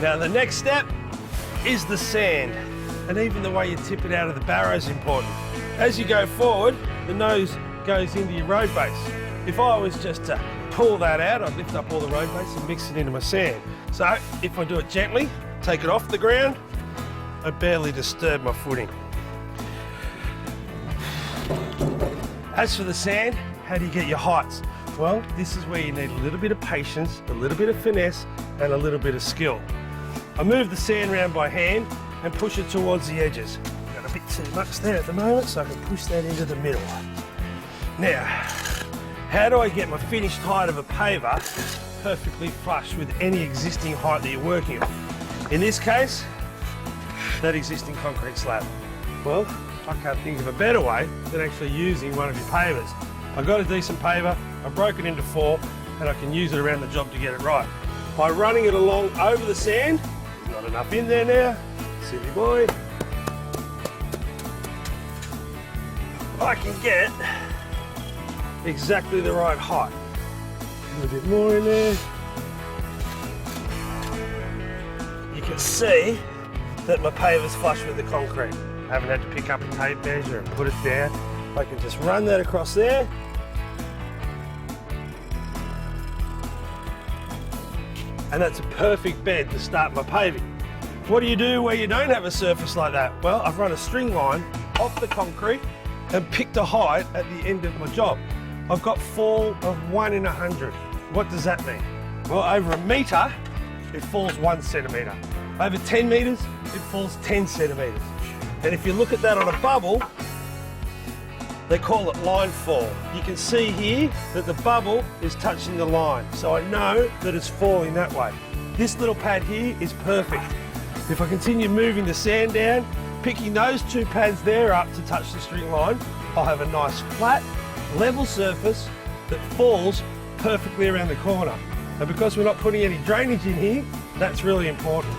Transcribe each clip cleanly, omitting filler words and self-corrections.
Now the next step is the sand, and even the way you tip it out of the barrow is important. As you go forward, the nose goes into your road base. If I was just to pull that out, I'd lift up all the road base and mix it into my sand. So if I do it gently, take it off the ground, I barely disturb my footing. As for the sand, how do you get your heights? Well, this is where you need a little bit of patience, a little bit of finesse, and a little bit of skill. I move the sand around by hand and push it towards the edges. Got a bit too much there at the moment, so I can push that into the middle. Now, how do I get my finished height of a paver perfectly flush with any existing height that you're working on? In this case, that existing concrete slab. Well, I can't think of a better way than actually using one of your pavers. I've got a decent paver, I've broken it into 4, and I can use it around the job to get it right. By running it along over the sand, there's not enough in there now, silly boy, I can get exactly the right height. A little bit more in there. You can see that my paver's flush with the concrete. I haven't had to pick up a tape measure and put it down. I can just run that across there. And that's a perfect bed to start my paving. What do you do where you don't have a surface like that? Well, I've run a string line off the concrete and picked a height at the end of my job. I've got fall of 1 in 100. What does that mean? Well, over a metre, it falls 1 centimetre. Over 10 metres, it falls 10 centimetres. And if you look at that on a bubble, they call it line fall. You can see here that the bubble is touching the line, so I know that it's falling that way. This little pad here is perfect. If I continue moving the sand down, picking those 2 pads there up to touch the string line, I'll have a nice flat, level surface that falls perfectly around the corner. And because we're not putting any drainage in here, that's really important.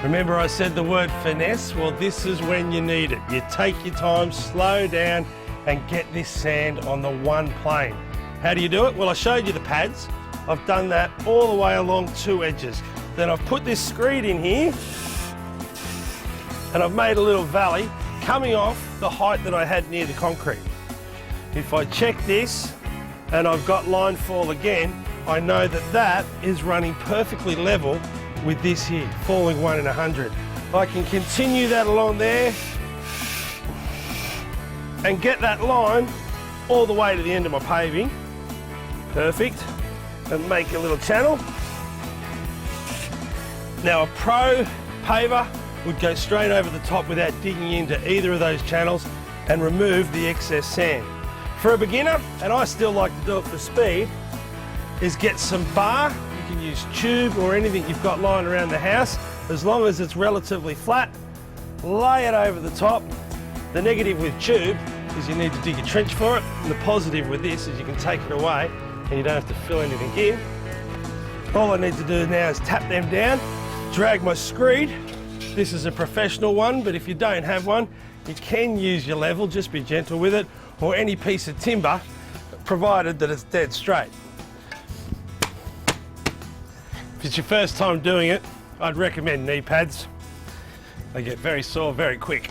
Remember I said the word finesse? Well, this is when you need it. You take your time, slow down, and get this sand on the one plane. How do you do it? Well, I showed you the pads. I've done that all the way along 2 edges. Then I've put this screed in here, and I've made a little valley coming off the height that I had near the concrete. If I check this, and I've got line fall again, I know that that is running perfectly level with this here, falling 1 in 100. I can continue that along there and get that line all the way to the end of my paving. Perfect. And make a little channel. Now a pro paver would go straight over the top without digging into either of those channels and remove the excess sand. For a beginner, and I still like to do it for speed, is get some bar. You can use tube or anything you've got lying around the house, as long as it's relatively flat. Lay it over the top. The negative with tube is you need to dig a trench for it, and the positive with this is you can take it away and you don't have to fill anything in. All I need to do now is tap them down, drag my screed. This is a professional one, but if you don't have one, you can use your level, just be gentle with it, or any piece of timber, provided that it's dead straight. If it's your first time doing it, I'd recommend knee pads. They get very sore very quick.